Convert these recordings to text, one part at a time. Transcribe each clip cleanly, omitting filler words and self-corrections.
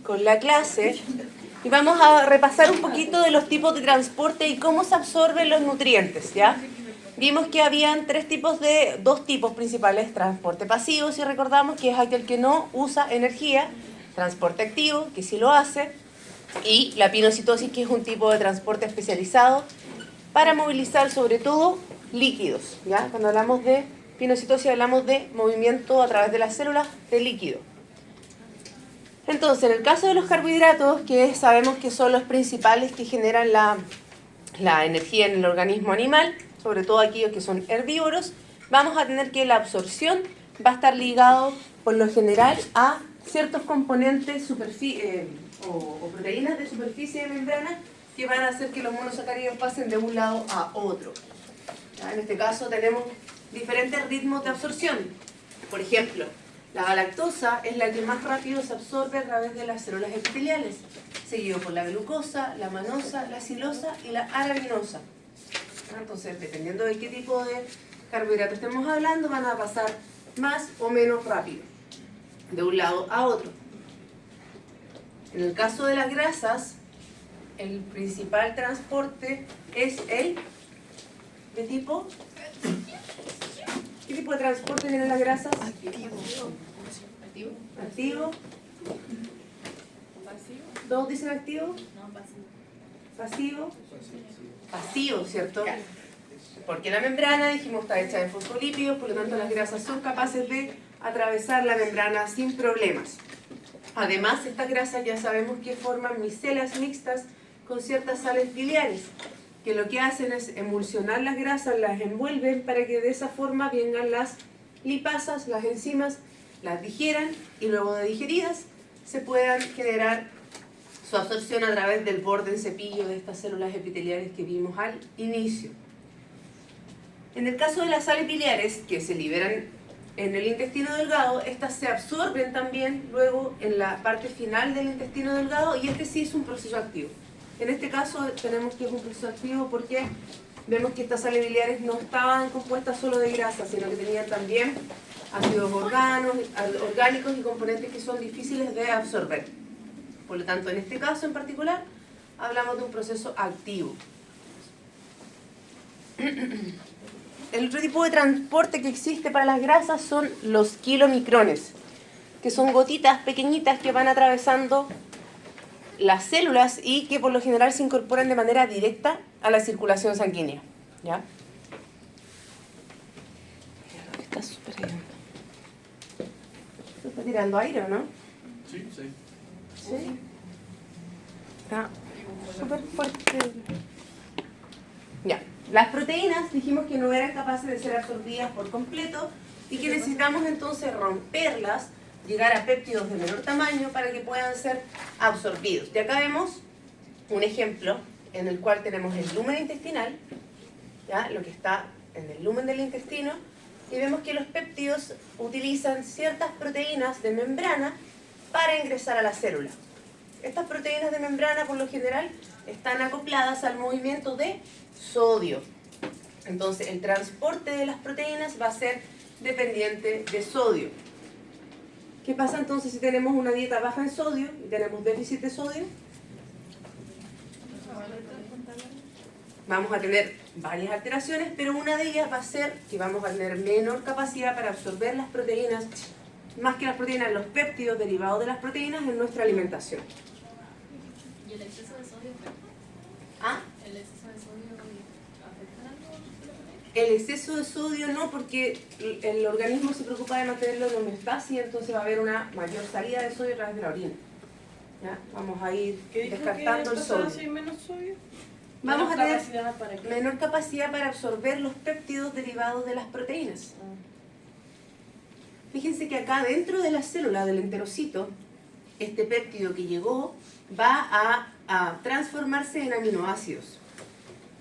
con la clase y vamos a repasar un poquito de los tipos de transporte y cómo se absorben los nutrientes, ¿ya? Vimos que habían dos tipos principales: transporte pasivo, si recordamos, que es aquel que no usa energía; transporte activo, que sí lo hace; y la pinocitosis, que es un tipo de transporte especializado para movilizar sobre todo líquidos, ¿ya? Cuando hablamos de pinocitosis hablamos de movimiento a través de las células de líquido. Entonces, en el caso de los carbohidratos, que sabemos que son los principales que generan la energía en el organismo animal, sobre todo aquellos que son herbívoros, vamos a tener que la absorción va a estar ligado por lo general a ciertos componentes o proteínas de superficie de membrana que van a hacer que los monosacáridos pasen de un lado a otro. ¿Ya? En este caso tenemos diferentes ritmos de absorción. Por ejemplo, la galactosa es la que más rápido se absorbe a través de las células epiteliales, seguido por la glucosa, la manosa, la silosa y la arabinosa. Entonces, dependiendo de qué tipo de carbohidratos estemos hablando, van a pasar más o menos rápido, de un lado a otro. En el caso de las grasas, el principal transporte es el de tipo... ¿Qué tipo de transporte tienen las grasas? Activo. ¿Todos dicen activo? No, Pasivo. Pasivo, ¿cierto? Porque la membrana, dijimos, está hecha de fosfolípidos, por lo tanto las grasas son capaces de atravesar la membrana sin problemas. Además, estas grasas ya sabemos que forman micelas mixtas con ciertas sales biliares, que lo que hacen es emulsionar las grasas, las envuelven para que de esa forma vengan las lipasas, las enzimas, las digieran y luego de digeridas se puedan generar su absorción a través del borde en cepillo de estas células epiteliales que vimos al inicio. En el caso de las sales biliares que se liberan en el intestino delgado, estas se absorben también luego en la parte final del intestino delgado y este sí es un proceso activo. En este caso tenemos que es un proceso activo porque vemos que estas sales biliares no estaban compuestas solo de grasa, sino que tenían también ácidos orgánicos y componentes que son difíciles de absorber. Por lo tanto, en este caso en particular, hablamos de un proceso activo. El otro tipo de transporte que existe para las grasas son los kilomicrones, que son gotitas pequeñitas que van atravesando las células y que por lo general se incorporan de manera directa a la circulación sanguínea. ¿Ya? Está súper bien. ¿Se está tirando aire o no? Sí, sí. ¿Sí? Está súper fuerte. Ya. Las proteínas dijimos que no eran capaces de ser absorbidas por completo y que necesitamos entonces romperlas, llegar a péptidos de menor tamaño para que puedan ser absorbidos. Y acá vemos un ejemplo en el cual tenemos el lumen intestinal, ¿ya? Lo que está en el lumen del intestino, y vemos que los péptidos utilizan ciertas proteínas de membrana para ingresar a la célula. Estas proteínas de membrana por lo general están acopladas al movimiento de sodio. Entonces el transporte de las proteínas va a ser dependiente de sodio. ¿Qué pasa entonces si tenemos una dieta baja en sodio y tenemos déficit de sodio? Vamos a tener varias alteraciones, pero una de ellas va a ser que vamos a tener menor capacidad para absorber las proteínas, más que las proteínas, los péptidos derivados de las proteínas en nuestra alimentación. ¿Y el exceso de sodio afecta? ¿Ah? ¿El exceso de sodio afecta algo? El exceso de sodio no, porque el organismo se preocupa de mantenerlo en homeostasis y entonces va a haber una mayor salida de sodio a través de la orina. ¿Ya? Vamos a ir descartando el sodio. ¿Hay menos sodio? Vamos a tener ¿para qué? menor capacidad para absorber los péptidos derivados de las proteínas. Fíjense que acá dentro de la célula del enterocito, este péptido que llegó va a transformarse en aminoácidos.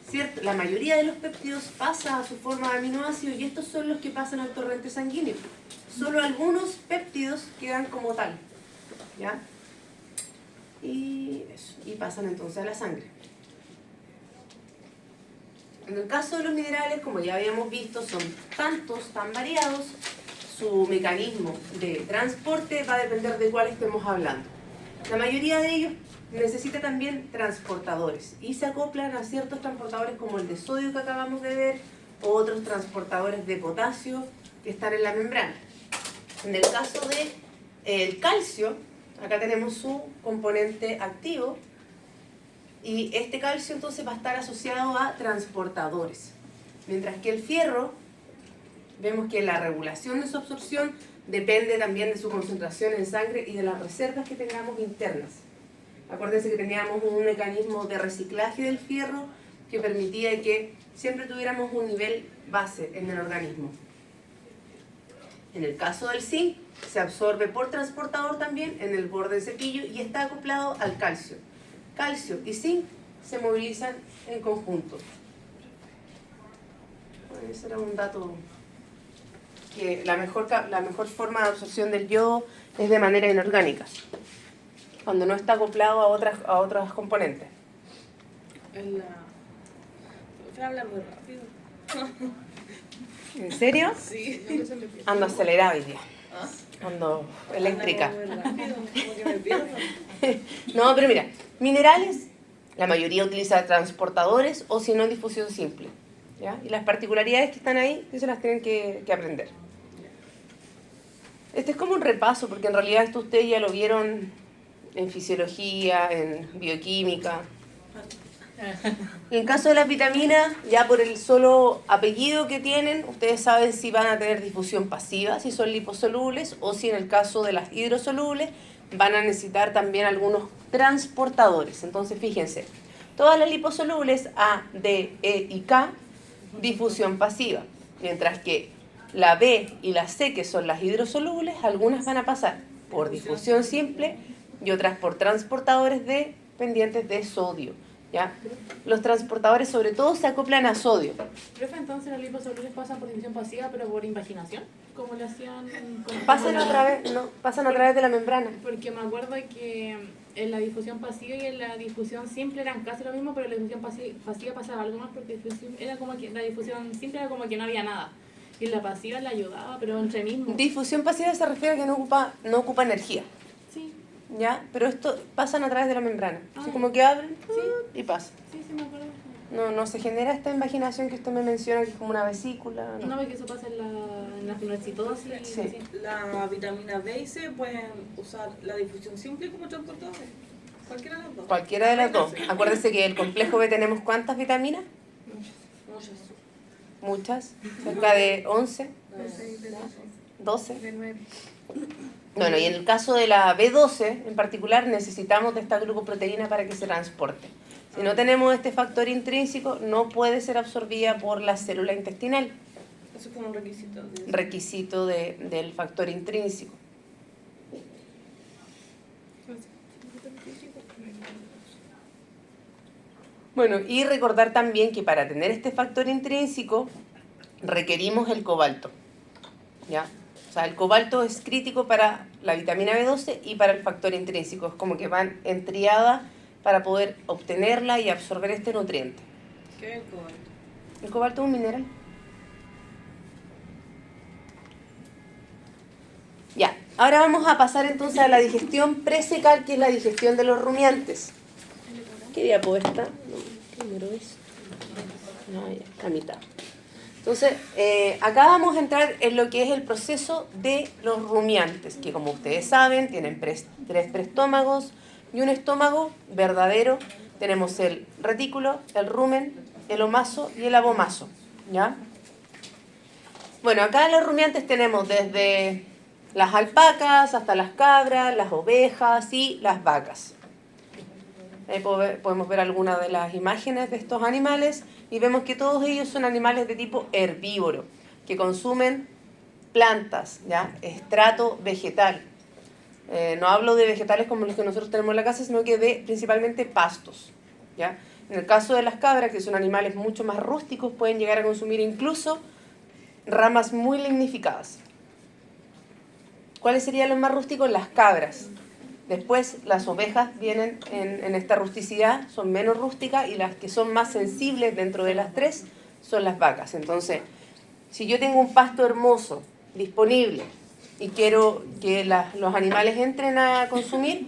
¿Cierto? La mayoría de los péptidos pasa a su forma de aminoácidos y estos son los que pasan al torrente sanguíneo. Solo algunos péptidos quedan como tal. ¿Ya? Y pasan entonces a la sangre. En el caso de los minerales, como ya habíamos visto, son tantos, tan variados, su mecanismo de transporte va a depender de cuál estemos hablando. La mayoría de ellos necesita también transportadores y se acoplan a ciertos transportadores como el de sodio que acabamos de ver o otros transportadores de potasio que están en la membrana. En el caso del calcio, acá tenemos su componente activo y este calcio entonces va a estar asociado a transportadores. Mientras que el fierro, vemos que la regulación de su absorción depende también de su concentración en sangre y de las reservas que tengamos internas. Acuérdense que teníamos un mecanismo de reciclaje del fierro que permitía que siempre tuviéramos un nivel base en el organismo. En el caso del zinc, se absorbe por transportador también en el borde del cepillo y está acoplado al calcio. Calcio y zinc se movilizan en conjunto. Bueno, ese era un dato que la mejor forma de absorción del yodo es de manera inorgánica, cuando no está acoplado a otras componentes. Habla muy rápido. ¿En serio? Sí. Ando acelerada hoy día. Ando eléctrica. Habla muy rápido, como que me pierdo. No, pero mira, minerales, la mayoría utiliza transportadores o si no difusión simple. ¿Ya? Y las particularidades que están ahí, que se las tienen que aprender. Este es como un repaso, porque en realidad esto ustedes ya lo vieron en fisiología, en bioquímica. En el caso de las vitaminas, ya por el solo apellido que tienen, ustedes saben si van a tener difusión pasiva, si son liposolubles, o si en el caso de las hidrosolubles van a necesitar también algunos transportadores. Entonces, fíjense, todas las liposolubles A, D, E y K, difusión pasiva, mientras que la B y la C, que son las hidrosolubles, algunas van a pasar por difusión simple y otras por transportadores dependientes de sodio. ¿Ya? Los transportadores sobre todo se acoplan a sodio. Profe, entonces los liposolubles pasan por división pasiva, pero por invaginación, como le hacían Pasan a través de la membrana. Porque me acuerdo que en la difusión pasiva y en la difusión simple eran casi lo mismo, pero en la difusión pasiva pasaba algo más, porque era como que la difusión simple era como que no había nada. Y en la pasiva la ayudaba, pero entre mismos. Difusión pasiva se refiere a que no ocupa energía. Sí. ¿Ya? Pero esto pasan a través de la membrana. Así como que abren y pasan. Sí, me acuerdo. No se genera esta invaginación que usted me menciona, que es como una vesícula. No, porque eso pasa en la fenocitosis. Sí. La vitamina B y C pueden usar la difusión simple como transportadores. Cualquiera de las dos. Cualquiera de las dos. Acuérdense que el complejo B tenemos ¿cuántas vitaminas? Muchas. Muchas. Cerca de 11, 12. De 9. Bueno, y en el caso de la B12 en particular necesitamos de esta glucoproteína para que se transporte. Si no tenemos este factor intrínseco, no puede ser absorbida por la célula intestinal. Eso es como un requisito. Requisito del factor intrínseco. Bueno, y recordar también que para tener este factor intrínseco requerimos el cobalto. ¿Ya? O sea, el cobalto es crítico para la vitamina B12 y para el factor intrínseco. Es como que van en triada para poder obtenerla y absorber este nutriente. ¿Qué es el cobalto? El cobalto es un mineral. Ya, ahora vamos a pasar entonces a la digestión presecal, que es la digestión de los rumiantes. ¿Qué diapo está? ¿Qué número es? No, ya, la mitad. Entonces, acá vamos a entrar en lo que es el proceso de los rumiantes, que como ustedes saben, tienen tres preestómagos y un estómago verdadero. Tenemos el retículo, el rumen, el omaso y el abomaso. ¿Ya? Bueno, acá en los rumiantes tenemos desde las alpacas hasta las cabras, las ovejas y las vacas. Ahí podemos ver algunas de las imágenes de estos animales y vemos que todos ellos son animales de tipo herbívoro, que consumen plantas, ¿ya? Estrato vegetal. No hablo de vegetales como los que nosotros tenemos en la casa, sino que de principalmente pastos, ¿ya? En el caso de las cabras, que son animales mucho más rústicos, pueden llegar a consumir incluso ramas muy lignificadas. ¿Cuáles serían los más rústicos? Las cabras. Después las ovejas vienen en esta rusticidad, son menos rústicas, y las que son más sensibles dentro de las tres son las vacas. Entonces, si yo tengo un pasto hermoso, disponible, y quiero que los animales entren a consumir,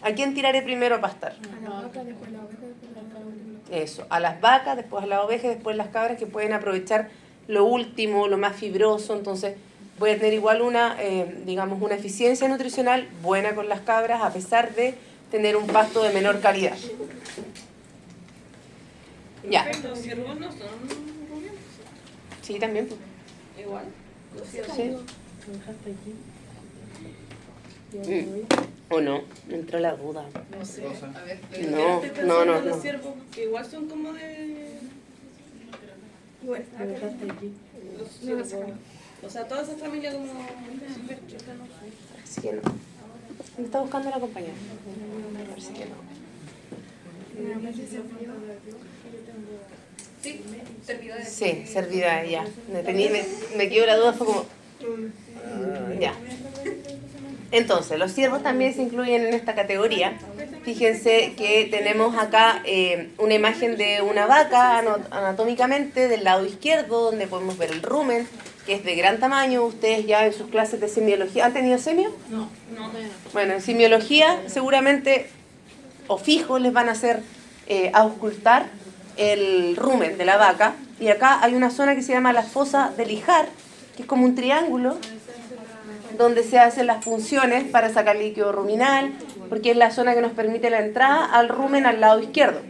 ¿A quién tiraré primero a pastar? A la vaca, después la oveja, después la cabra. Eso, a las vacas, después a las ovejas, después las cabras, que pueden aprovechar lo último, lo más fibroso. Entonces voy a tener igual una, digamos, una eficiencia nutricional buena con las cabras, a pesar de tener un pasto de menor calidad. Ya. Perfecto, los ciervos no son rumiantes. Sí, también. Igual. Los ciervos. Sí. ¿O no? Me entró la duda. No sé. Cosa. A ver, No, estoy pensando no, no, en los no. ciervos, que igual son como de... Bueno, Los ciervos. O sea, toda esa familia como silvestre. Así que no. Me está buscando la compañera. Parece que no. sí, servidores. Sí, servida ya. Me quedó la duda, fue como... Ya. Entonces, los ciervos también se incluyen en esta categoría. Fíjense que tenemos acá una imagen de una vaca anatómicamente del lado izquierdo, donde podemos ver el rumen, que es de gran tamaño. Ustedes ya en sus clases de semiología, ¿han tenido semio? No, no. Bueno, en semiología seguramente o fijo les van a hacer auscultar el rumen de la vaca. Y acá hay una zona que se llama la fosa del Ijar, que es como un triángulo donde se hacen las funciones para sacar líquido ruminal, porque es la zona que nos permite la entrada al rumen al lado izquierdo.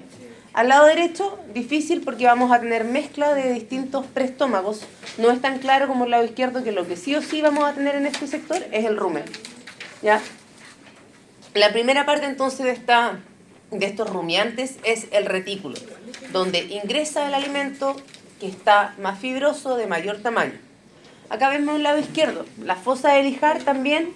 Al lado derecho, difícil porque vamos a tener mezcla de distintos preestómagos. No es tan claro como el lado izquierdo, que lo que sí o sí vamos a tener en este sector es el rumen. ¿Ya? La primera parte entonces de estos rumiantes es el retículo, donde ingresa el alimento que está más fibroso, de mayor tamaño. Acá vemos el lado izquierdo. La fosa del Ijar también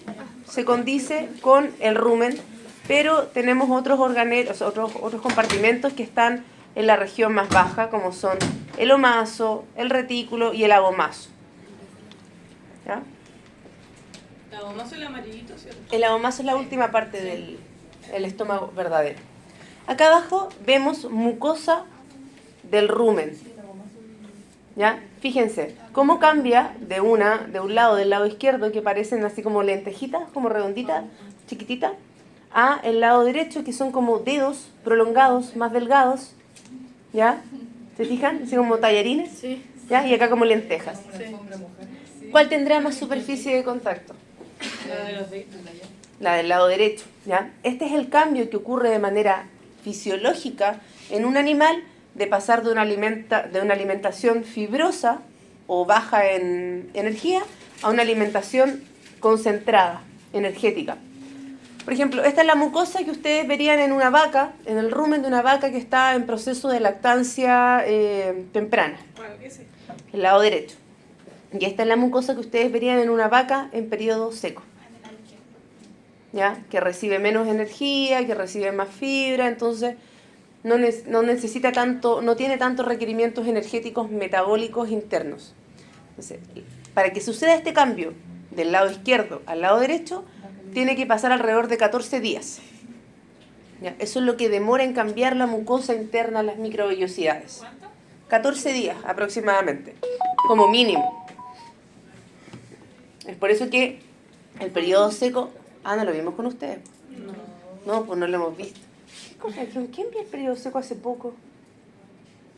se condice con el rumen, pero tenemos otros organelos, otros compartimentos que están en la región más baja, como son el omaso, el retículo y el abomaso. ¿Ya? La goma es el amarillito, ¿cierto? El abomaso es la última parte del estómago verdadero. Acá abajo vemos mucosa del rumen. ¿Ya? Fíjense, cómo cambia de un lado del lado izquierdo, que parecen así como lentejitas, como redonditas, chiquititas, a el lado derecho, que son como dedos prolongados, más delgados. ¿Ya? ¿Se fijan? Así como tallarines. Sí. ¿Ya? Y acá como lentejas. Sí. ¿Cuál tendrá más superficie de contacto? La de los de... La del lado derecho. ¿Ya? Este es el cambio que ocurre de manera fisiológica en un animal, de pasar de una alimentación fibrosa o baja en energía a una alimentación concentrada, energética. Por ejemplo, esta es la mucosa que ustedes verían en una vaca, en el rumen de una vaca que está en proceso de lactancia temprana, ¿Cuál? Ese. el lado derecho. Y esta es la mucosa que ustedes verían en una vaca en periodo seco, ¿ya? Que recibe menos energía, que recibe más fibra, entonces no necesita tanto, no tiene tantos requerimientos energéticos metabólicos internos. Entonces, para que suceda este cambio del lado izquierdo al lado derecho, tiene que pasar alrededor de 14 días. ¿Ya? Eso es lo que demora en cambiar la mucosa interna, las microvellosidades. ¿Cuánto? 14 días aproximadamente, como mínimo. Es por eso que el periodo seco... Ah, ¿no lo vimos con ustedes? No, pues no lo hemos visto. ¿Quién vio el periodo seco hace poco?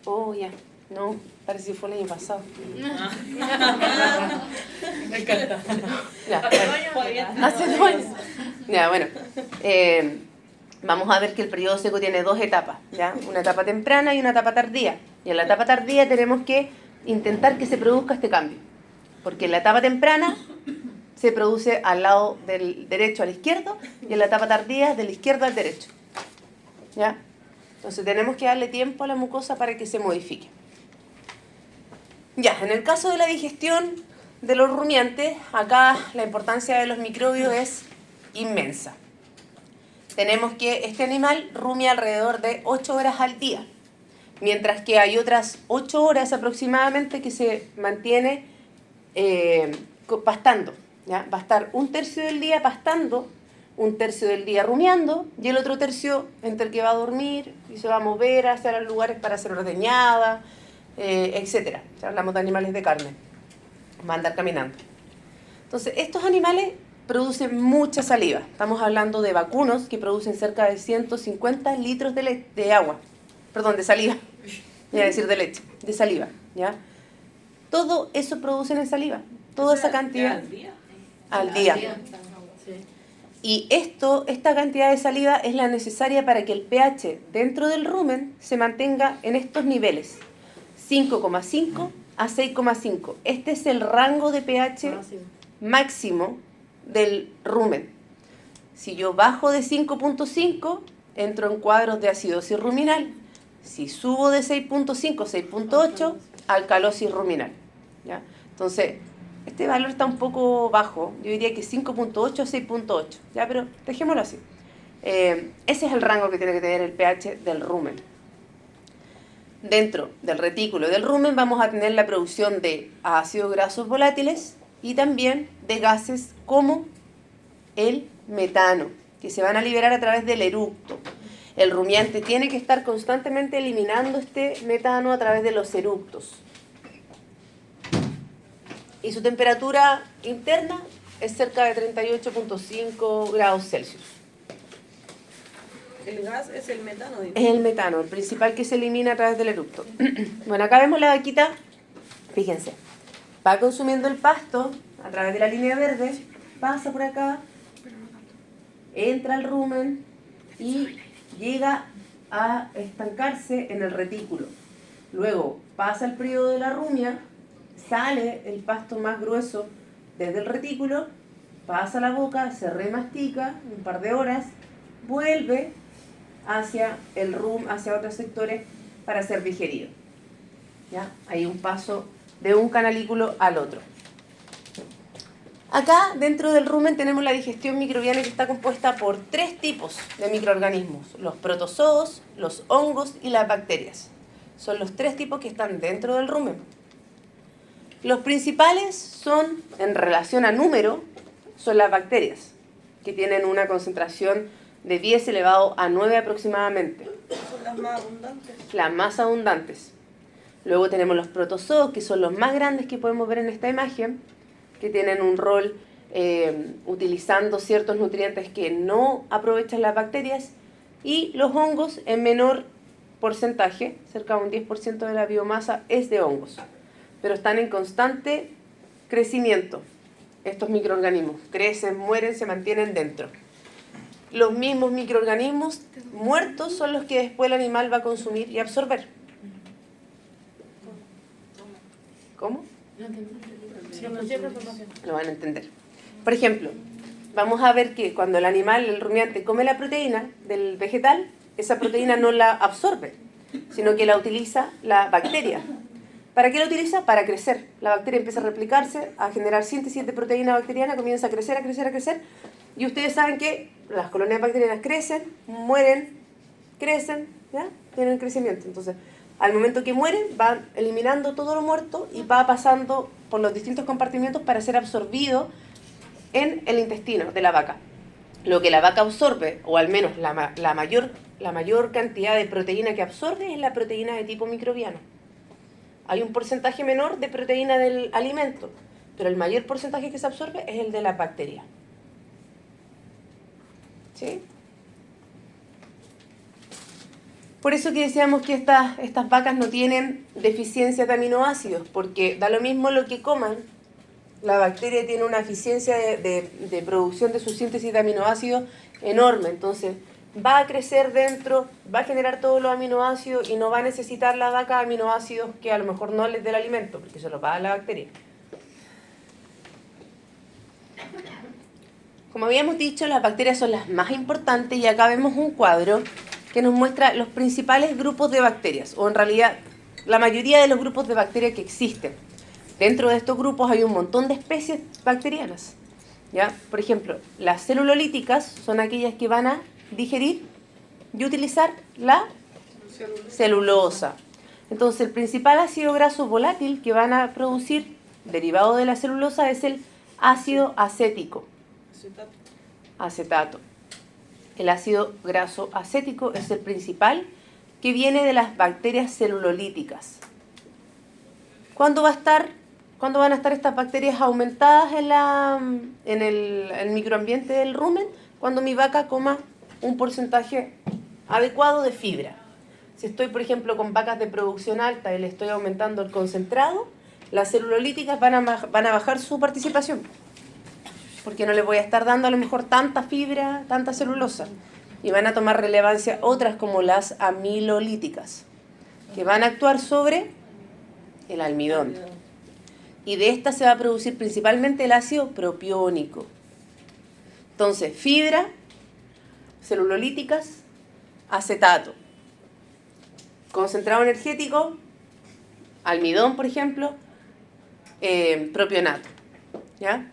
Oh, ya. No, parece que fue el año pasado. Me encanta. Ya, hace 2 años. Ya, bueno. Vamos a ver que el periodo seco tiene 2 etapas, ¿ya? Una etapa temprana y una etapa tardía. Y en la etapa tardía tenemos que intentar que se produzca este cambio. Porque en la etapa temprana se produce al lado del derecho al izquierdo y en la etapa tardía del izquierdo al derecho. ¿Ya? Entonces tenemos que darle tiempo a la mucosa para que se modifique. Ya, en el caso de la digestión de los rumiantes, acá la importancia de los microbios es inmensa. Tenemos que este animal rumia alrededor de 8 horas al día, mientras que hay otras 8 horas aproximadamente que se mantiene pastando. ¿Ya? Va a estar un tercio del día pastando, un tercio del día rumiando y el otro tercio entre que va a dormir y se va a mover hacia los lugares para hacer ordeñada, etc. Si hablamos de animales de carne, va a andar caminando. Entonces, estos animales produce mucha saliva. Estamos hablando de vacunos que producen cerca de 150 litros de agua. Perdón, de saliva. Iba a decir de leche, de saliva, ¿ya? Todo eso producen en saliva. Toda esa cantidad ¿Al día? al día. Sí. Y esta cantidad de saliva es la necesaria para que el pH dentro del rumen se mantenga en estos niveles, 5,5 a 6,5. Este es el rango de pH máximo del rumen. Si yo bajo de 5,5, entro en cuadros de acidosis ruminal. Si subo de 6,5 a 6,8, alcalosis ruminal, ¿ya? Entonces, este valor está un poco bajo, yo diría que 5,8 a 6,8, ¿ya? Pero dejémoslo así. Ese es el rango que tiene que tener el pH del rumen. Dentro del retículo del rumen vamos a tener la producción de ácidos grasos volátiles y también de gases como el metano, que se van a liberar a través del eructo. El rumiante tiene que estar constantemente eliminando este metano a través de los eructos. Y su temperatura interna es cerca de 38,5 grados Celsius. El gas es el metano. Digo. Es el metano, el principal que se elimina a través del eructo. Bueno, acá vemos la vaquita, fíjense, va consumiendo el pasto a través de la línea verde, pasa por acá, entra al rumen y llega a estancarse en el retículo. Luego pasa el periodo de la rumia, sale el pasto más grueso desde el retículo, pasa a la boca, se remastica un par de horas, vuelve hacia el hacia otros sectores para ser digerido. ¿Ya? Hay un paso de un canalículo al otro. Acá dentro del rumen tenemos la digestión microbiana, que está compuesta por 3 tipos de microorganismos: los protozoos, los hongos y las bacterias. Son los 3 tipos que están dentro del rumen. Los principales son, en relación a número, son las bacterias, que tienen una concentración de 10 elevado a 9 aproximadamente. Son las más abundantes. Las más abundantes. Luego tenemos los protozoos, que son los más grandes que podemos ver en esta imagen, que tienen un rol utilizando ciertos nutrientes que no aprovechan las bacterias, y los hongos en menor porcentaje, cerca de un 10% de la biomasa es de hongos, pero están en constante crecimiento. Estos microorganismos crecen, mueren, se mantienen dentro. Los mismos microorganismos muertos son los que después el animal va a consumir y absorber. ¿Cómo? Lo van a entender. Por ejemplo, vamos a ver que cuando el animal, el rumiante, come la proteína del vegetal, esa proteína no la absorbe, sino que la utiliza la bacteria. ¿Para qué la utiliza? Para crecer. La bacteria empieza a replicarse, a generar síntesis de proteína bacteriana, comienza a crecer, a crecer, a crecer. Y ustedes saben que las colonias bacterianas crecen, mueren, crecen, ¿ya? Tienen crecimiento. Entonces, al momento que mueren, van eliminando todo lo muerto y va pasando por los distintos compartimientos para ser absorbido en el intestino de la vaca. Lo que la vaca absorbe, o al menos la mayor cantidad de proteína que absorbe, es la proteína de tipo microbiano. Hay un porcentaje menor de proteína del alimento, pero el mayor porcentaje que se absorbe es el de la bacteria. ¿Sí? Por eso que decíamos que estas vacas no tienen deficiencia de aminoácidos, porque da lo mismo lo que coman, la bacteria tiene una eficiencia de producción de su síntesis de aminoácidos enorme. Entonces va a crecer dentro, va a generar todos los aminoácidos y no va a necesitar la vaca aminoácidos que a lo mejor no les dé el alimento, porque se los va a dar la bacteria. Como habíamos dicho, las bacterias son las más importantes y acá vemos un cuadro que nos muestra los principales grupos de bacterias, o en realidad la mayoría de los grupos de bacterias que existen. Dentro de estos grupos hay un montón de especies bacterianas, ¿ya? Por ejemplo, las celulolíticas son aquellas que van a digerir y utilizar la celulosa. Entonces, el principal ácido graso volátil que van a producir derivado de la celulosa es el ácido acético. Acetato. El ácido graso acético es el principal, que viene de las bacterias celulolíticas. ¿Cuándo va a estar ¿Cuándo van a estar estas bacterias aumentadas en el microambiente del rumen? Cuando mi vaca coma un porcentaje adecuado de fibra. Si estoy, por ejemplo, con vacas de producción alta y le estoy aumentando el concentrado, las celulolíticas van a bajar su participación, porque no les voy a estar dando a lo mejor tanta fibra, tanta celulosa, y van a tomar relevancia otras como las amilolíticas, que van a actuar sobre el almidón. Y de esta se va a producir principalmente el ácido propiónico. Entonces, fibra, celulolíticas, acetato. Concentrado energético, almidón, por ejemplo, propionato. ¿Ya?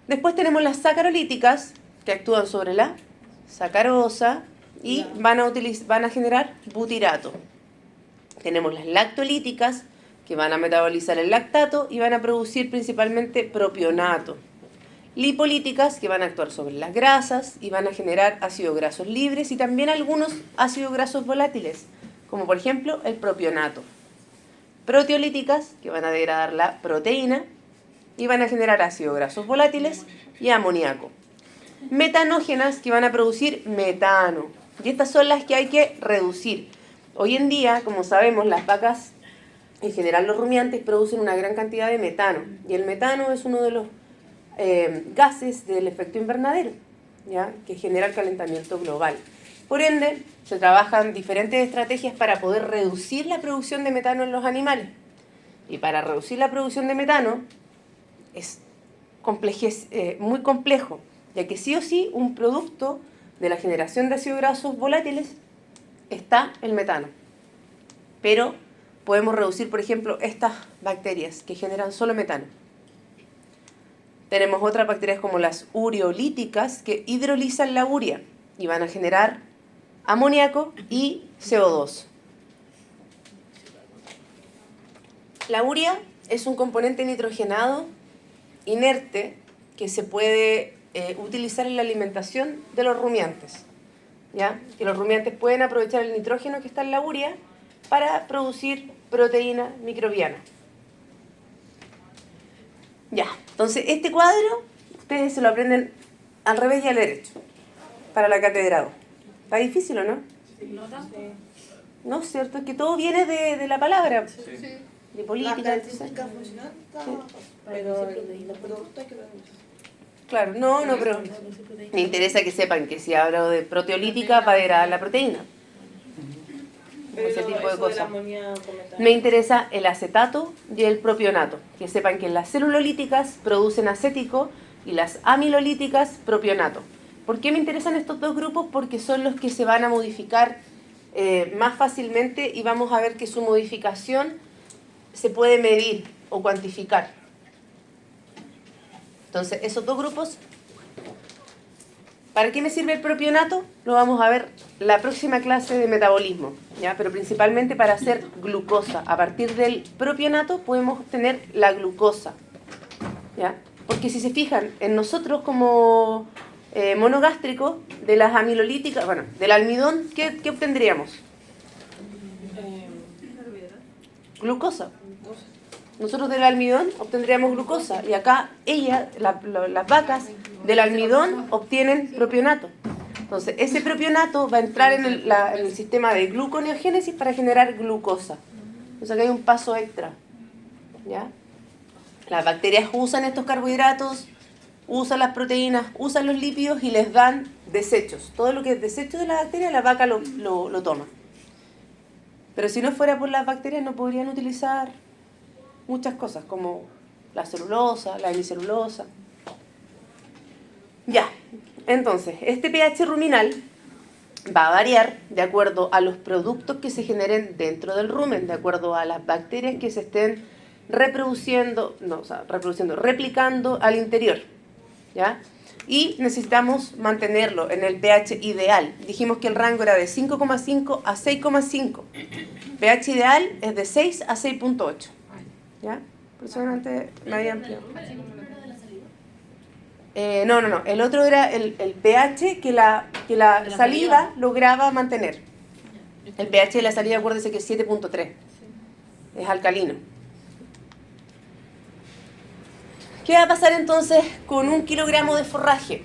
Después tenemos las sacarolíticas, que actúan sobre la sacarosa y van a generar butirato. Tenemos las lactolíticas, que van a metabolizar el lactato y van a producir principalmente propionato. Lipolíticas, que van a actuar sobre las grasas y van a generar ácidos grasos libres y también algunos ácidos grasos volátiles, como por ejemplo el propionato. Proteolíticas, que van a degradar la proteína y van a generar ácidos grasos volátiles y amoníaco. Metanógenas, que van a producir metano. Y estas son las que hay que reducir. Hoy en día, como sabemos, las vacas, en general los rumiantes, producen una gran cantidad de metano. Y el metano es uno de los gases del efecto invernadero, ¿ya? Que genera el calentamiento global. Por ende, se trabajan diferentes estrategias para poder reducir la producción de metano en los animales. Y para reducir la producción de metano es muy complejo, ya que sí o sí un producto de la generación de ácidos grasos volátiles está el metano. Pero podemos reducir, por ejemplo, estas bacterias que generan solo metano. Tenemos otras bacterias como las ureolíticas que hidrolizan la urea y van a generar amoníaco y CO2. La urea es un componente nitrogenado inerte que se puede utilizar en la alimentación de los rumiantes, ¿ya? Que los rumiantes pueden aprovechar el nitrógeno que está en la urea para producir proteína microbiana. Ya, entonces este cuadro ustedes se lo aprenden al revés y al derecho para la catedral. ¿Está difícil o no? No tanto. No, es cierto, es que todo viene de la palabra, Sí. de política. La entonces- característica funcional está pero los productos hay que verlos. Claro, no, pero me interesa que sepan que si hablo de proteolítica va a degradar la proteína. Pero Ese tipo de eso cosas. la amoníaco, metano. Me interesa el acetato y el propionato. Que sepan que las celulolíticas producen acético y las amilolíticas propionato. ¿Por qué me interesan estos dos grupos? Porque son los que se van a modificar más fácilmente y vamos a ver que su modificación se puede medir o cuantificar. Entonces, esos dos grupos, ¿para qué me sirve el propionato? Lo vamos a ver la próxima clase de metabolismo, ¿ya? Pero principalmente para hacer glucosa. A partir del propionato podemos obtener la glucosa, ¿ya? Porque si se fijan, en nosotros como monogástricos, de las amilolíticas, bueno, del almidón, ¿qué obtendríamos? Glucosa. Nosotros del almidón obtendríamos glucosa y acá las vacas del almidón obtienen propionato. Entonces ese propionato va a entrar en el sistema de gluconeogénesis para generar glucosa. Entonces acá hay un paso extra, ¿ya? Las bacterias usan estos carbohidratos, usan las proteínas, usan los lípidos y les dan desechos. Todo lo que es desecho de la bacteria, la vaca lo toma. Pero si no fuera por las bacterias no podrían utilizar muchas cosas, como la celulosa, la hemicelulosa. Ya, entonces, este pH ruminal va a variar de acuerdo a los productos que se generen dentro del rumen, de acuerdo a las bacterias que se estén replicando al interior, ¿ya? Y necesitamos mantenerlo en el pH ideal. Dijimos que el rango era de 5,5 a 6,5. pH ideal es de 6 a 6,8. ¿Ya? Personalmente me había ampliado. No. El otro era el pH que la saliva lograba mantener. El pH de la saliva, acuérdense que es 7,3. Es alcalino. ¿Qué va a pasar entonces con 1 kilogramo de forraje?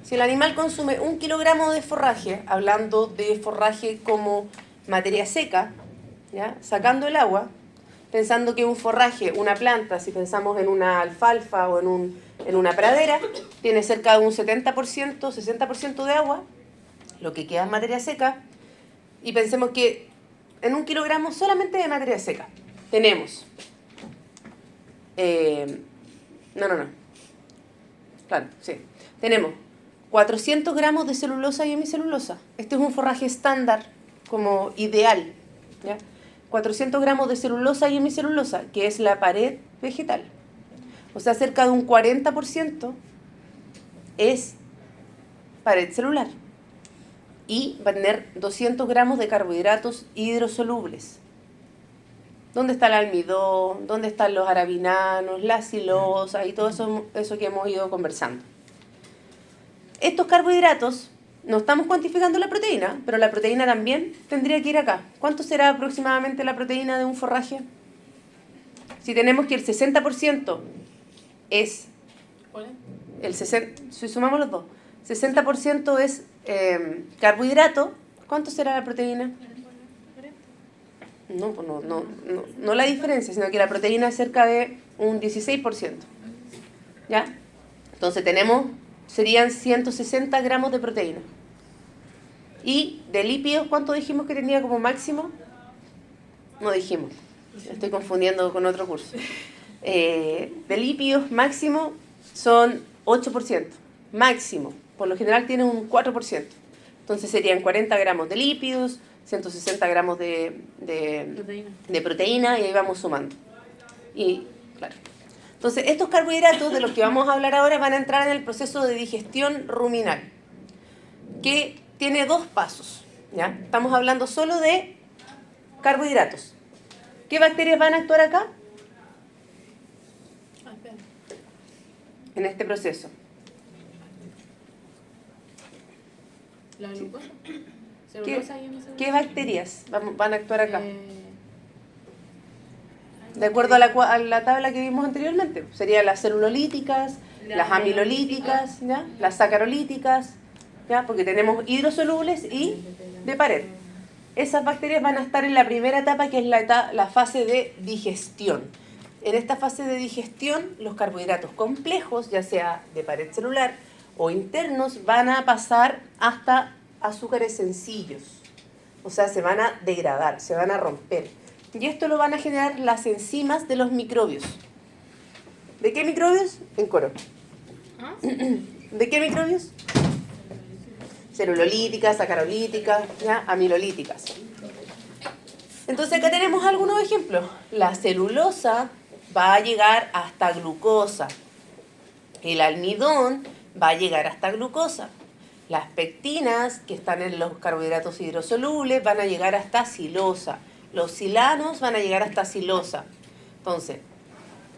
Si el animal consume 1 kilogramo de forraje, hablando de forraje como materia seca, ¿ya? Sacando el agua, pensando que un forraje, una planta, si pensamos en una alfalfa o en una pradera, tiene cerca de un 70%, 60% de agua, lo que queda es materia seca, y pensemos que en 1 kilogramo solamente de materia seca tenemos... Claro, sí. Tenemos 400 gramos de celulosa y hemicelulosa. Este es un forraje estándar, como ideal, ¿ya? 400 gramos de celulosa y hemicelulosa, que es la pared vegetal. O sea, cerca de un 40% es pared celular. Y va a tener 200 gramos de carbohidratos hidrosolubles. ¿Dónde está el almidón? ¿Dónde están los arabinanos, la silosa y todo eso que hemos ido conversando? Estos carbohidratos, no estamos cuantificando la proteína, pero la proteína también tendría que ir acá. ¿Cuánto será aproximadamente la proteína de un forraje? Si tenemos que el 60% es... ¿Cuál es? Si sumamos los dos, 60% es carbohidrato, ¿cuánto será la proteína? No la diferencia, sino que la proteína es cerca de un 16%. ¿Ya? Entonces serían 160 gramos de proteína. Y de lípidos, ¿cuánto dijimos que tenía como máximo? No dijimos, estoy confundiendo con otro curso. De lípidos máximo son 8%, máximo. Por lo general tiene un 4%. Entonces serían 40 gramos de lípidos, 160 gramos de proteína y ahí vamos sumando. Y claro. Entonces, estos carbohidratos de los que vamos a hablar ahora van a entrar en el proceso de digestión ruminal, que tiene 2 pasos. ¿Ya? Estamos hablando solo de carbohidratos. ¿Qué bacterias van a actuar acá? En este proceso. ¿La glucosa? ¿Qué bacterias van a actuar acá? De acuerdo a la tabla que vimos anteriormente. Serían las celulolíticas, las amilolíticas, ¿ya? Las sacarolíticas, ¿ya? Porque tenemos hidrosolubles y de pared. Esas bacterias van a estar en la primera etapa, que es la fase de digestión. En esta fase de digestión, los carbohidratos complejos, ya sea de pared celular o internos, van a pasar hasta azúcares sencillos. O sea, se van a degradar, se van a romper. Y esto lo van a generar las enzimas de los microbios. ¿De qué microbios? En coro. ¿De qué microbios? Celulolíticas, sacarolíticas, ¿ya? Amilolíticas. Entonces acá tenemos algunos ejemplos. La celulosa va a llegar hasta glucosa. El almidón va a llegar hasta glucosa. Las pectinas, que están en los carbohidratos hidrosolubles, van a llegar hasta silosa. Los silanos van a llegar hasta silosa. Entonces,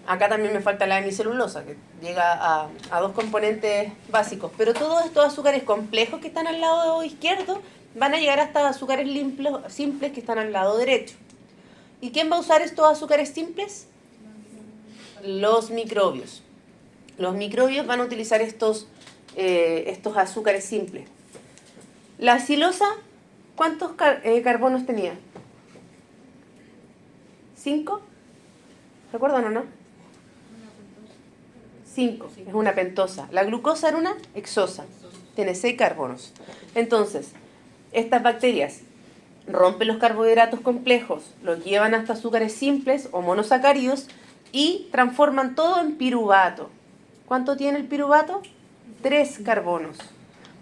acá también me falta la hemicelulosa, que llega a 2 componentes básicos. Pero todos estos azúcares complejos que están al lado izquierdo van a llegar hasta azúcares simples que están al lado derecho. ¿Y quién va a usar estos azúcares simples? Los microbios. Los microbios van a utilizar estos azúcares simples. La silosa, ¿cuántos carbonos tenía? 5. ¿Recuerdan o no? 5. Es una pentosa. La glucosa era una hexosa. Tiene 6 carbonos. Entonces, estas bacterias rompen los carbohidratos complejos, los llevan hasta azúcares simples o monosacáridos y transforman todo en piruvato. ¿Cuánto tiene el piruvato? 3 carbonos.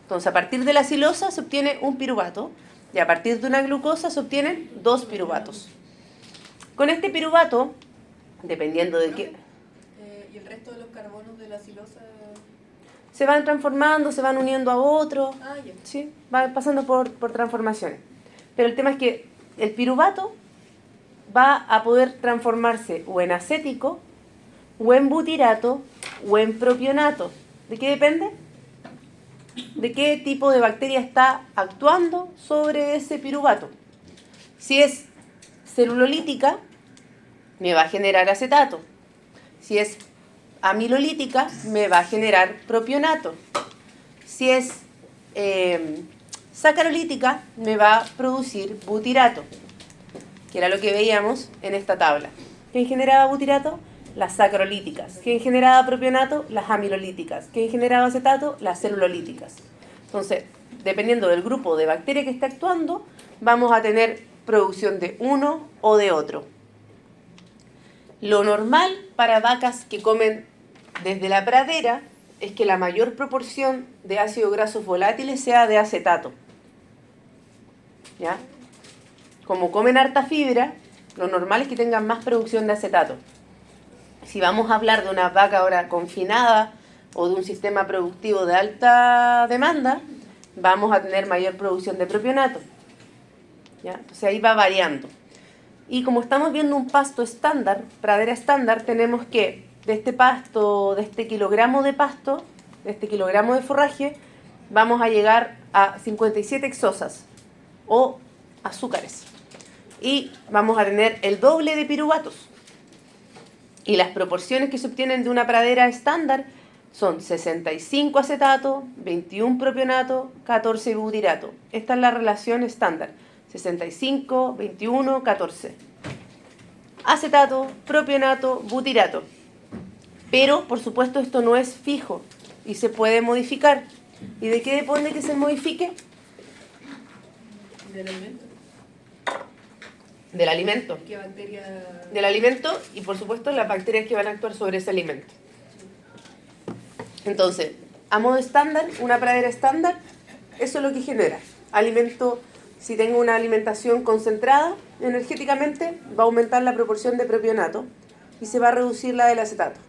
Entonces, a partir de la silosa se obtiene un piruvato y a partir de una glucosa se obtienen 2 piruvatos. Con este piruvato, dependiendo de qué... ¿Y el resto de los carbonos de la silosa? Se van transformando, se van uniendo a otro. Ah, ya. ¿Sí? Va pasando por transformaciones. Pero el tema es que el piruvato va a poder transformarse o en acético, o en butirato, o en propionato. ¿De qué depende? De qué tipo de bacteria está actuando sobre ese piruvato. Si es celulolítica, me va a generar acetato. Si es amilolítica, me va a generar propionato. Si es sacarolítica, me va a producir butirato, que era lo que veíamos en esta tabla. ¿Quién generaba butirato? Las sacarolíticas. ¿Quién generaba propionato? Las amilolíticas. ¿Quién generaba acetato? Las celulolíticas. Entonces, dependiendo del grupo de bacterias que esté actuando, vamos a tener producción de uno o de otro. Lo normal para vacas que comen desde la pradera es que la mayor proporción de ácidos grasos volátiles sea de acetato. ¿Ya? Como comen harta fibra, lo normal es que tengan más producción de acetato. Si vamos a hablar de una vaca ahora confinada o de un sistema productivo de alta demanda, vamos a tener mayor producción de propionato. ¿Ya? Entonces ahí va variando. Y como estamos viendo un pasto estándar, pradera estándar, tenemos que de este pasto, de este kilogramo de pasto, de este kilogramo de forraje, vamos a llegar a 57 hexosas o azúcares. Y vamos a tener el doble de piruvatos. Y las proporciones que se obtienen de una pradera estándar son 65 acetato, 21 propionato, 14 butirato. Esta es la relación estándar. 65, 21, 14. Acetato, propionato, butirato. Pero, por supuesto, esto no es fijo y se puede modificar. ¿Y de qué depende que se modifique? Del alimento. Del alimento. ¿Qué bacteria? Del alimento y, por supuesto, las bacterias que van a actuar sobre ese alimento. Entonces, a modo estándar, una pradera estándar, eso es lo que genera. Alimento, si tengo una alimentación concentrada energéticamente, va a aumentar la proporción de propionato y se va a reducir la del acetato.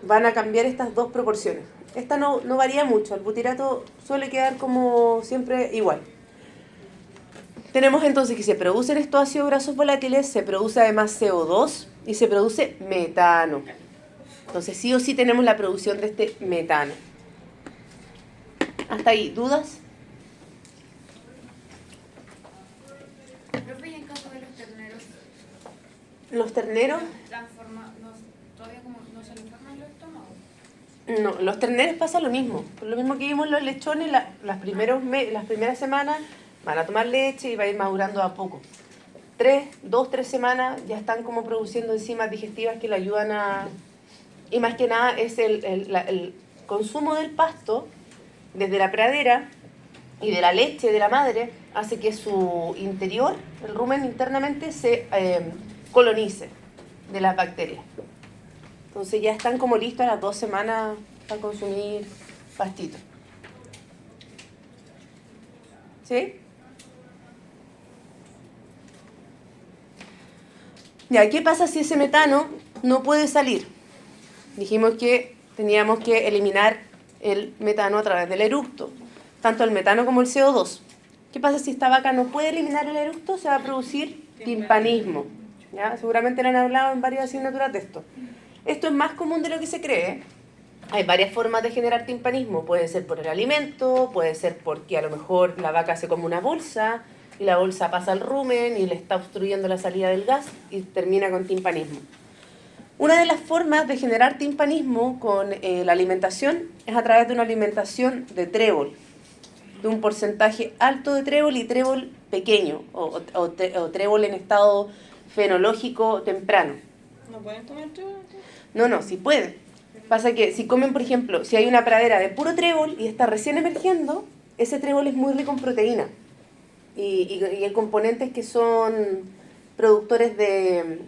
Van a cambiar estas dos proporciones. Esta no varía mucho, el butirato suele quedar como siempre igual. Tenemos entonces que se producen estos ácidos grasos volátiles, se produce además CO2 y se produce metano. Entonces sí o sí tenemos la producción de este metano. ¿Hasta ahí? ¿Dudas? Profe, y en caso de los terneros, ¿Los terneros? todavía como no se les forman los estómagos. No, los terneros pasa lo mismo. Por lo mismo que vimos los lechones, las primeras semanas van a tomar leche y va a ir madurando a poco. 2-3 semanas ya están como produciendo enzimas digestivas que le ayudan a... Y más que nada es el consumo del pasto desde la pradera y de la leche de la madre hace que su interior, el rumen internamente, se colonice de las bacterias. Entonces ya están como listos a las 2 semanas para consumir pastito. ¿Sí? Ya, ¿qué pasa si ese metano no puede salir? Dijimos que teníamos que eliminar el metano a través del eructo, tanto el metano como el CO2. ¿Qué pasa si esta vaca no puede eliminar el eructo? Se va a producir timpanismo. ¿Ya? Seguramente le han hablado en varias asignaturas de esto. Esto es más común de lo que se cree. Hay varias formas de generar timpanismo. Puede ser por el alimento, puede ser porque a lo mejor la vaca se come una bolsa y la bolsa pasa al rumen y le está obstruyendo la salida del gas y termina con timpanismo. Una de las formas de generar timpanismo con la alimentación es a través de una alimentación de trébol, de un porcentaje alto de trébol y trébol pequeño o trébol en estado fenológico temprano. ¿No pueden tomar trébol? No, sí pueden. Pasa que si comen, por ejemplo, si hay una pradera de puro trébol y está recién emergiendo, ese trébol es muy rico en proteína y en componentes que son productores de,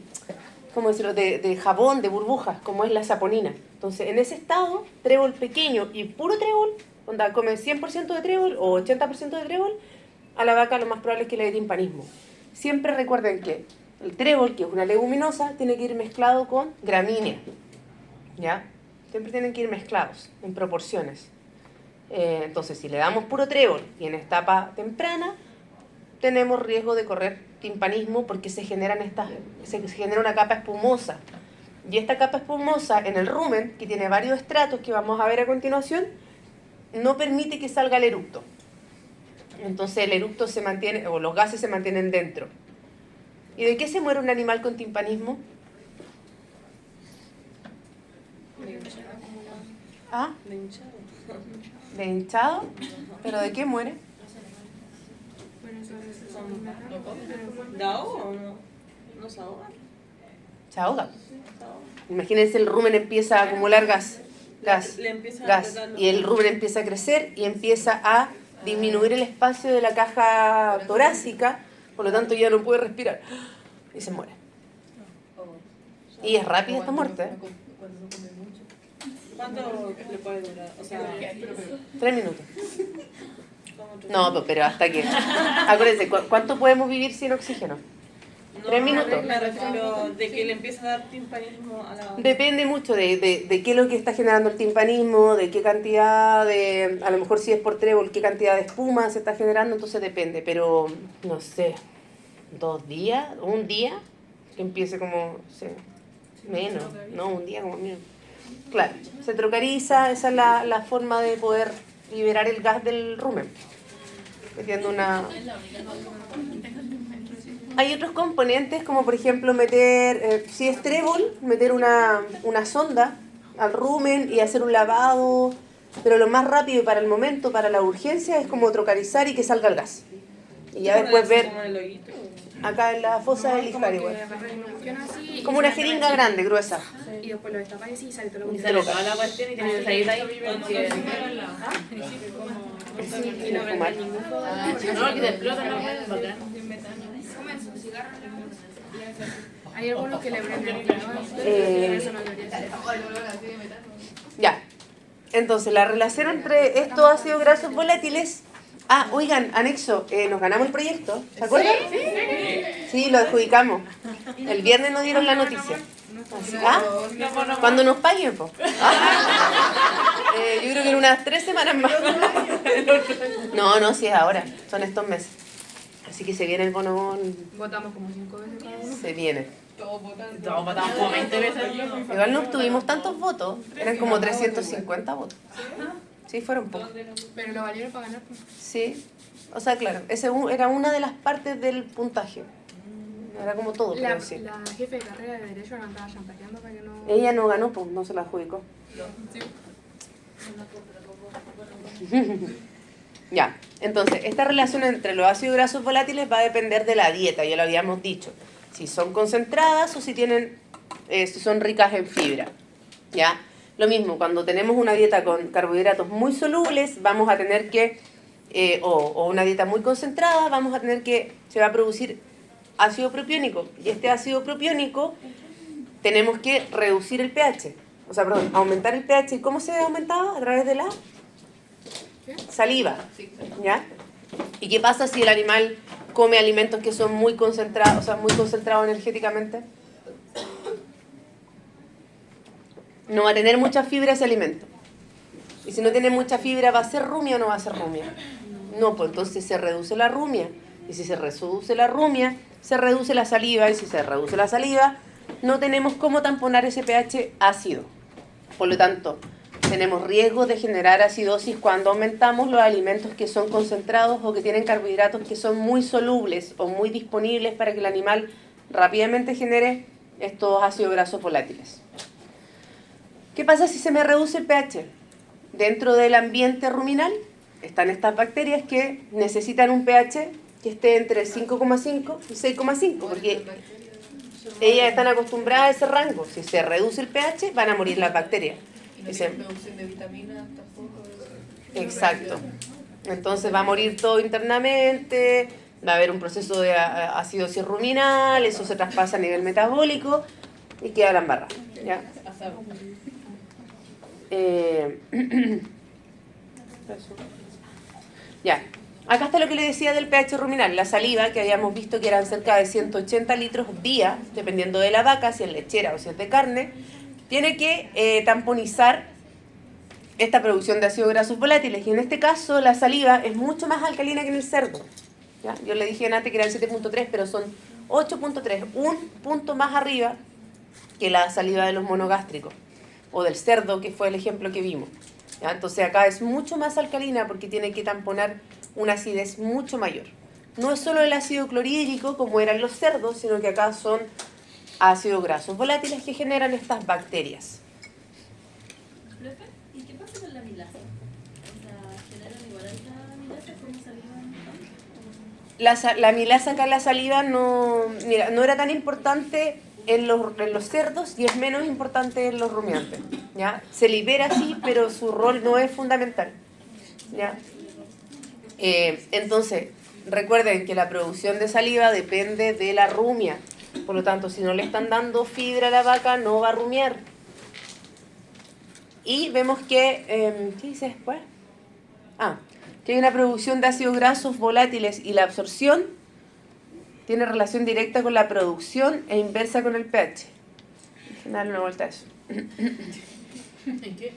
¿cómo decirlo?, de jabón, de burbujas, como es la saponina. Entonces, en ese estado, trébol pequeño y puro trébol, donde comen 100% de trébol o 80% de trébol, a la vaca lo más probable es que le dé timpanismo. Siempre recuerden que el trébol, que es una leguminosa, tiene que ir mezclado con gramínea. ¿Ya? Siempre tienen que ir mezclados en proporciones. Entonces, si le damos puro trébol y en etapa temprana, tenemos riesgo de correr timpanismo porque se genera una capa espumosa. Y esta capa espumosa en el rumen, que tiene varios estratos que vamos a ver a continuación, no permite que salga el eructo. Entonces el eructo se mantiene, o los gases se mantienen dentro. ¿Y de qué se muere un animal con timpanismo? ¿Ah? De hinchado. ¿De hinchado? ¿Pero de qué muere? ¿De ahogo o no? ¿No se ahoga? Se ahoga. ¿Se ahoga? Imagínense, el rumen empieza a acumular gas. Le empieza a Gas. apretar los- Y el rumen empieza a crecer y empieza a disminuir el espacio de la caja torácica, por lo tanto ya no puede respirar y se muere. Y es rápida esta muerte, ¿eh? Cuando se come mucho. ¿Cuánto le puede durar? O sea, 3 minutos. ¿cómo tú- No, pero hasta que... Acuérdense, ¿cuánto podemos vivir sin oxígeno? No, 3 minutos. Me refiero de que le empieza a dar timpanismo a la... Depende mucho de qué es lo que está generando el timpanismo, de qué cantidad de... A lo mejor si es por trébol, qué cantidad de espuma se está generando, entonces depende. Pero, no sé, 2 días, un día, que empiece como... menos, no, un día como menos. Claro, se trocariza, esa es la forma de poder liberar el gas del rumen. Metiendo una... Hay otros componentes, como por ejemplo meter, si es trébol, meter una sonda al rumen y hacer un lavado, pero lo más rápido y para el momento, para la urgencia, es como trocarizar y que salga el gas. Y ya después ver Como en el hoyito. acá en la fosa del Como Ijar que igual. agarras una cuestión así Como una jeringa grande, gruesa. y después lo destapas y sale todo lo Y que sale toda la cuestión y tiene que salir de ahí porque... Y no fumar. No, que te explota la hueá, bacán. Comen su cigarro en la bolsa. Hay algunos que le prenden clavo. Eso no debería ser. Ya. Entonces, la relación entre estos ácidos grasos volátiles... Ah, oigan, anexo, nos ganamos el proyecto, ¿se acuerdan? Sí, lo adjudicamos. El viernes nos dieron la noticia. Así- ¿Ah? Cuando nos paguen, po. Yo creo que en unas 3 semanas más. No, sí es ahora, son estos meses. Así que se viene el bono, Votamos como 5 veces cada uno. se viene. Todos votando. No, tampoco me interesa. Igual no obtuvimos tantos votos, eran como 350 votos. Sí, fueron pocos. Pero lo valieron para ganar. Pues. Sí, o sea, claro, ese era una de las partes del puntaje. Era como todo, La, pero sí. la jefe de carrera de Derecho no andaba chantajeando para que no... Ella no ganó, pues no se la adjudicó. Sí. Ya, entonces, esta relación entre los ácidos grasos volátiles va a depender de la dieta, ya lo habíamos dicho. Si son concentradas o si tienen, si son ricas en fibra. ¿Ya? Lo mismo, cuando tenemos una dieta con carbohidratos muy solubles, vamos a tener que, o una dieta muy concentrada, vamos a tener que, se va a producir ácido propiónico. Y este ácido propiónico tenemos que reducir el pH. O sea, perdón, aumentar el pH. ¿Y cómo se aumentaba? A través de la saliva. ¿Ya? ¿Y qué pasa si el animal come alimentos que son muy concentrados, o sea, muy concentrados energéticamente? No va a tener mucha fibra ese alimento. Y si no tiene mucha fibra, ¿va a ser rumia o no va a ser rumia? No, pues entonces se reduce la rumia. Y si se reduce la rumia, se reduce la saliva. Y si se reduce la saliva, no tenemos cómo tamponar ese pH ácido. Por lo tanto, tenemos riesgo de generar acidosis cuando aumentamos los alimentos que son concentrados o que tienen carbohidratos que son muy solubles o muy disponibles para que el animal rápidamente genere estos ácidos grasos volátiles. ¿Qué pasa si se me reduce el pH? Dentro del ambiente ruminal están estas bacterias que necesitan un pH que esté entre 5,5 y 6,5 porque ellas están acostumbradas a ese rango. Si se reduce el pH, van a morir las bacterias. Y no tiene producción de vitaminas tampoco. Exacto. Entonces va a morir todo internamente, va a haber un proceso de acidosis ruminal, eso se traspasa a nivel metabólico y queda la embarrada. ¿Ya? Ya, acá está lo que le decía del pH ruminal, la saliva, que habíamos visto que eran cerca de 180 litros día, dependiendo de la vaca, si es lechera o si es de carne, tiene que tamponizar esta producción de ácidos grasos volátiles, y en este caso la saliva es mucho más alcalina que en el cerdo. ¿Ya? Yo le dije antes que eran 7.3, pero son 8.3, un punto más arriba que la saliva de los monogástricos, o del cerdo, que fue el ejemplo que vimos. ¿Ya? Entonces acá es mucho más alcalina porque tiene que tamponar una acidez mucho mayor. No es solo el ácido clorhídrico como eran los cerdos, sino que acá son ácidos grasos volátiles que generan estas bacterias. ¿Y qué pasa La amilasa acá en la saliva no era tan importante en los cerdos y es menos importante en los rumiantes, ¿ya? Se libera sí, pero su rol no es fundamental, ¿ya? Entonces, recuerden que la producción de saliva depende de la rumia. Por lo tanto, si no le están dando fibra a la vaca, no va a rumiar. Y vemos que... ¿qué dice después? Que hay una producción de ácidos grasos volátiles y la absorción tiene relación directa con la producción e inversa con el pH. Déjenme darle una vuelta a eso. ¿En qué?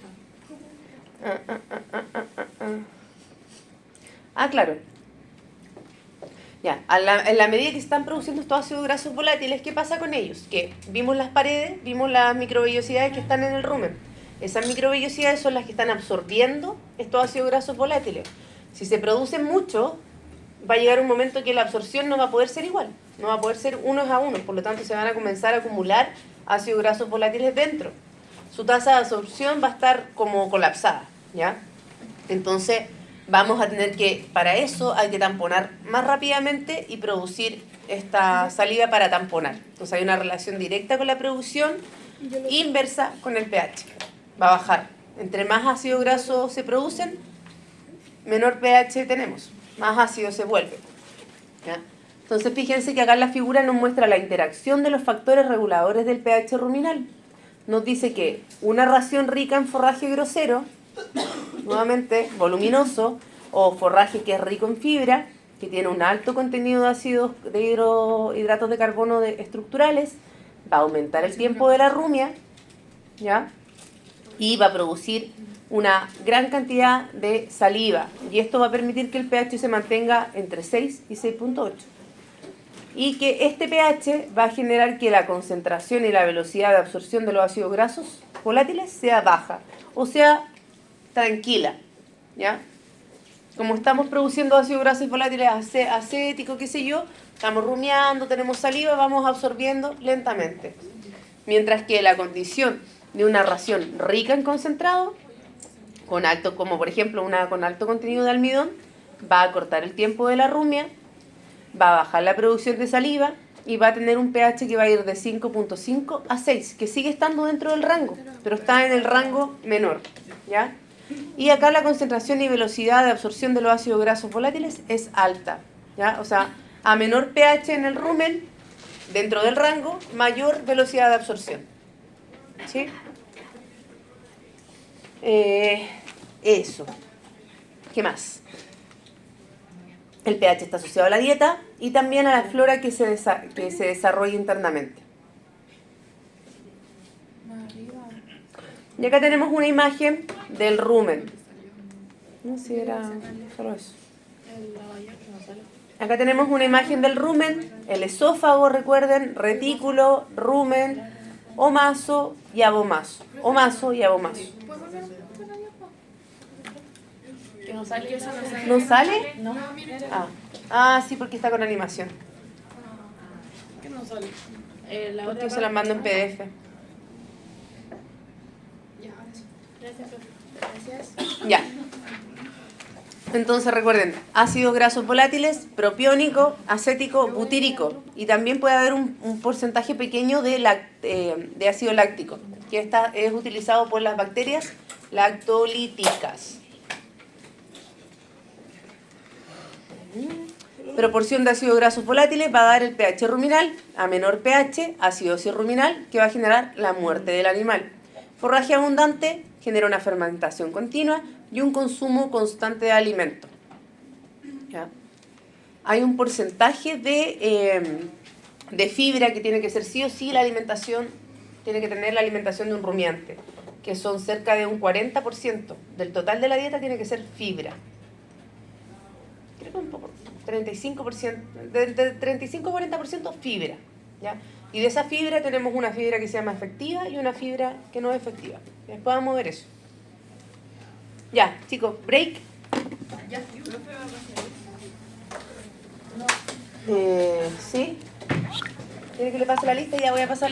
Claro. Ya, en la medida que se están produciendo estos ácidos grasos volátiles, ¿qué pasa con ellos? Que vimos las paredes, vimos las microvellosidades que están en el rumen. Esas microvellosidades son las que están absorbiendo estos ácidos grasos volátiles. Si se producen mucho, va a llegar un momento que la absorción no va a poder ser igual, no va a poder ser unos a unos, por lo tanto se van a comenzar a acumular ácidos grasos volátiles dentro. Su tasa de absorción va a estar como colapsada, ¿ya? Entonces vamos a tener que, para eso hay que tamponar más rápidamente y producir esta saliva para tamponar. Entonces hay una relación directa con la producción, inversa con el pH. Va a bajar. Entre más ácidos grasos se producen, menor pH tenemos, más ácido se vuelve, ¿ya? Entonces fíjense que acá en la figura nos muestra la interacción de los factores reguladores del pH ruminal. Nos dice que una ración rica en forraje grosero, nuevamente voluminoso, o forraje que es rico en fibra, que tiene un alto contenido de ácidos de hidratos de carbono estructurales, va a aumentar el tiempo de la rumia, ¿ya? Y va a producir una gran cantidad de saliva. Y esto va a permitir que el pH se mantenga entre 6 y 6.8. Y que este pH va a generar que la concentración y la velocidad de absorción de los ácidos grasos volátiles sea baja, o sea, tranquila, ¿ya? Como estamos produciendo ácidos grasos volátiles acéticos, qué sé yo, estamos rumiando, tenemos saliva, vamos absorbiendo lentamente. Mientras que la condición de una ración rica en concentrado, con alto, como por ejemplo una con alto contenido de almidón, va a cortar el tiempo de la rumia, va a bajar la producción de saliva y va a tener un pH que va a ir de 5.5 a 6, que sigue estando dentro del rango, pero está en el rango menor, ¿ya? Y acá la concentración y velocidad de absorción de los ácidos grasos volátiles es alta, ¿ya? O sea, a menor pH en el rumen, dentro del rango, mayor velocidad de absorción, ¿sí? Eso. ¿Qué más? El pH está asociado a la dieta y también a la flora que se desarrolla internamente. Y acá tenemos una imagen del rumen. No sé si era solo eso. Acá tenemos una imagen del rumen, el esófago, recuerden, retículo, rumen, omaso y abomaso. Omaso y abomaso. Que no sale. ¿No sale? No. Sí, porque está con animación. ¿Qué no sale? La Porque otra se la mando en PDF. Gracias, profe. Gracias. Ya. Entonces recuerden, ácidos grasos volátiles, propiónico, acético, butírico. Y también puede haber un porcentaje pequeño de ácido láctico, que es utilizado por las bacterias lactolíticas. Proporción de ácidos grasos volátiles va a dar el pH ruminal. A menor pH, acidosis ruminal, que va a generar la muerte del animal. Forraje abundante genera una fermentación continua y un consumo constante de alimento. ¿Ya? Hay un porcentaje de fibra que tiene que ser sí o sí la alimentación, tiene que tener la alimentación de un rumiante, que son cerca de un 40% del total de la dieta tiene que ser fibra. Creo que un poco, 35%, de 35-40% fibra, ¿ya? Y de esa fibra tenemos una fibra que se llama efectiva y una fibra que no es efectiva. Después vamos a ver eso. Ya, chicos, break. ¿Sí? ¿Quiere que le pase la lista? Ya voy a pasar.